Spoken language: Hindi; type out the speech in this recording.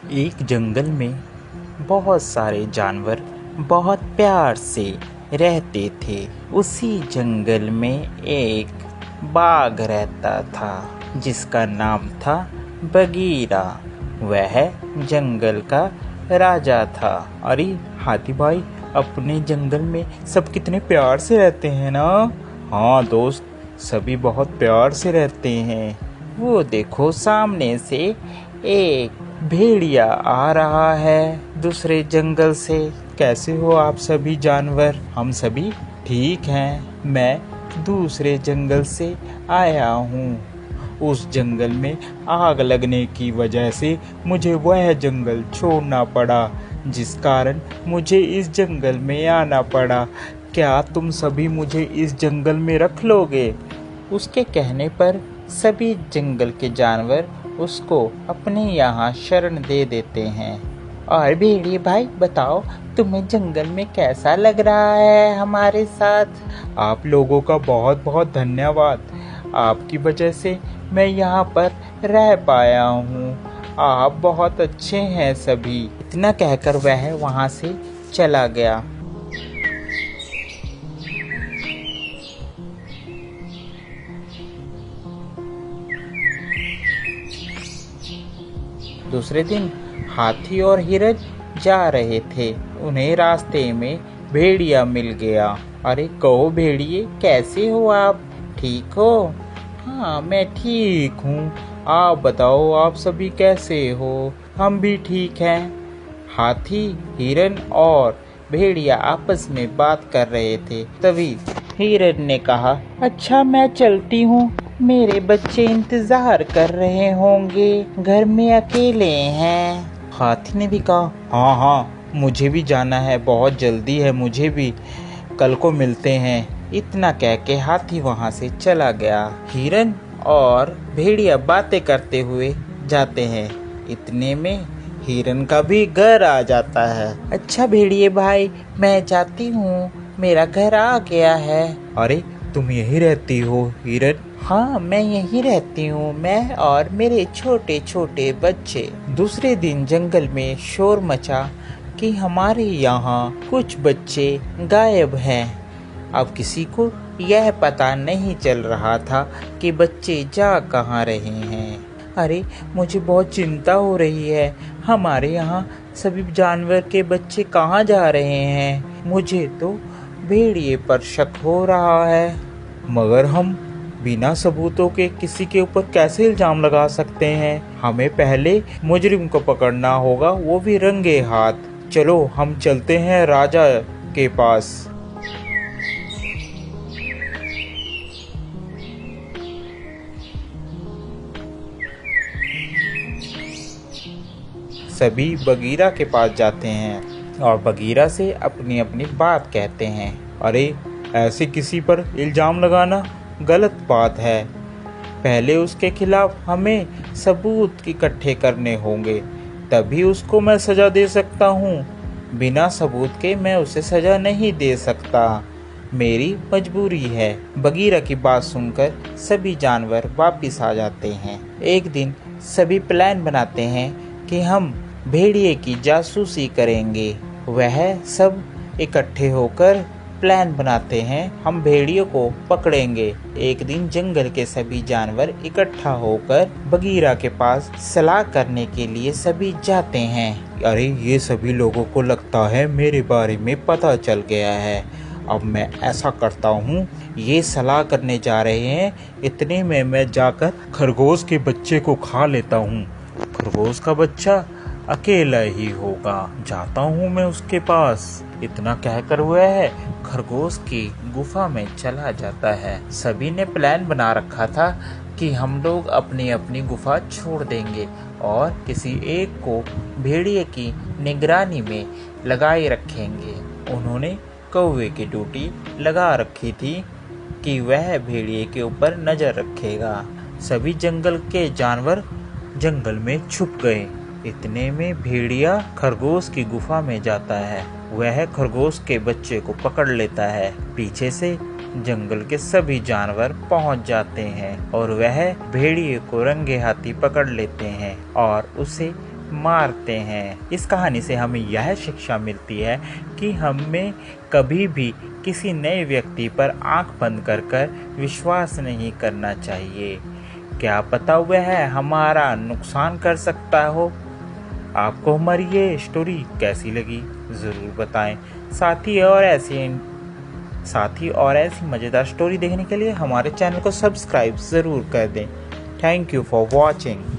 एक जंगल में बहुत सारे जानवर बहुत प्यार से रहते थे। उसी जंगल में एक बाघ रहता था जिसका नाम था बगीरा। वह जंगल का राजा था। अरे हाथी भाई, अपने जंगल में सब कितने प्यार से रहते हैं ना। हाँ दोस्त, सभी बहुत प्यार से रहते हैं। वो देखो, सामने से एक भेड़िया आ रहा है दूसरे जंगल से। कैसे हो आप सभी जानवर? हम सभी ठीक हैं। मैं दूसरे जंगल से आया हूँ। उस जंगल में आग लगने की वजह से मुझे वह जंगल छोड़ना पड़ा, जिस कारण मुझे इस जंगल में आना पड़ा। क्या तुम सभी मुझे इस जंगल में रख लोगे? उसके कहने पर सभी जंगल के जानवर उसको अपने यहाँ शरण दे देते हैं। और भेड़िए भाई बताओ, तुम्हें जंगल में कैसा लग रहा है हमारे साथ? आप लोगों का बहुत बहुत धन्यवाद। आपकी वजह से मैं यहाँ पर रह पाया हूँ। आप बहुत अच्छे हैं सभी। इतना कहकर वह वहाँ से चला गया। दूसरे दिन हाथी और हिरन जा रहे थे। उन्हें रास्ते में भेड़िया मिल गया। अरे कहो भेड़िए, कैसे हो आप? ठीक हो? हाँ मैं ठीक हूँ। आप बताओ, आप सभी कैसे हो? हम भी ठीक हैं। हाथी, हिरन और भेड़िया आपस में बात कर रहे थे। तभी हिरन ने कहा, अच्छा मैं चलती हूँ, मेरे बच्चे इंतजार कर रहे होंगे, घर में अकेले हैं। हाथी ने भी कहा, हाँ हाँ मुझे भी जाना है, बहुत जल्दी है मुझे भी, कल को मिलते हैं। इतना कह के हाथी वहाँ से चला गया। हिरन और भेड़िया बातें करते हुए जाते हैं। इतने में हिरन का भी घर आ जाता है। अच्छा भेड़िए भाई, मैं जाती हूँ, मेरा घर आ गया है। अरे तुम यहीं रहती हो हिरन? हाँ मैं यहीं रहती हूँ, मैं और मेरे छोटे छोटे बच्चे। दूसरे दिन जंगल में शोर मचा कि हमारे यहाँ कुछ बच्चे गायब हैं। अब किसी को यह पता नहीं चल रहा था कि बच्चे जा कहाँ रहे हैं। अरे मुझे बहुत चिंता हो रही है, हमारे यहाँ सभी जानवर के बच्चे कहाँ जा रहे हैं। मुझे तो भेड़िए पर शक हो रहा है। मगर हम बिना सबूतों के किसी के ऊपर कैसे इल्जाम लगा सकते हैं? हमें पहले मुजरिम को पकड़ना होगा, वो भी रंगे हाथ। चलो हम चलते हैं राजा के पास। सभी बगीरा के पास जाते हैं और बगीरा से अपनी अपनी बात कहते हैं। अरे ऐसे किसी पर इल्जाम लगाना गलत बात है। पहले उसके खिलाफ हमें सबूत इकट्ठे करने होंगे, तभी उसको मैं सज़ा दे सकता हूँ। बिना सबूत के मैं उसे सज़ा नहीं दे सकता, मेरी मजबूरी है। बगीरा की बात सुनकर सभी जानवर वापिस आ जाते हैं। एक दिन सभी प्लान बनाते हैं कि हम भेड़िए की जासूसी करेंगे। वह सब इकट्ठे होकर प्लान बनाते हैं, हम भेड़ियों को पकड़ेंगे। एक दिन जंगल के सभी जानवर इकट्ठा होकर बगीरा के पास सलाह करने के लिए सभी जाते हैं। अरे ये सभी लोगों को लगता है मेरे बारे में पता चल गया है। अब मैं ऐसा करता हूँ, ये सलाह करने जा रहे हैं, इतने में मैं जाकर खरगोश के बच्चे को खा लेता हूँ। खरगोश का बच्चा अकेला ही होगा, जाता हूँ मैं उसके पास। इतना कहकर वह खरगोश की गुफा में चला जाता है। सभी ने प्लान बना रखा था कि हम लोग अपनी अपनी गुफा छोड़ देंगे और किसी एक को भेड़िए की निगरानी में लगाए रखेंगे। उन्होंने कौवे की ड्यूटी लगा रखी थी कि वह भेड़िए के ऊपर नजर रखेगा। सभी जंगल के जानवर जंगल में छुप गए। इतने में भेड़िया खरगोश की गुफा में जाता है। वह खरगोश के बच्चे को पकड़ लेता है। पीछे से जंगल के सभी जानवर पहुंच जाते हैं और वह भेड़िए को रंगे हाथी पकड़ लेते हैं और उसे मारते हैं। इस कहानी से हमें यह शिक्षा मिलती है कि हमें कभी भी किसी नए व्यक्ति पर आंख बंद कर विश्वास नहीं करना चाहिए। क्या पता वह हमारा नुकसान कर सकता हो। आपको हमारी ये स्टोरी कैसी लगी ज़रूर बताएं। साथ ही और ऐसी मज़ेदार स्टोरी देखने के लिए हमारे चैनल को सब्सक्राइब ज़रूर कर दें। Thank you for watching.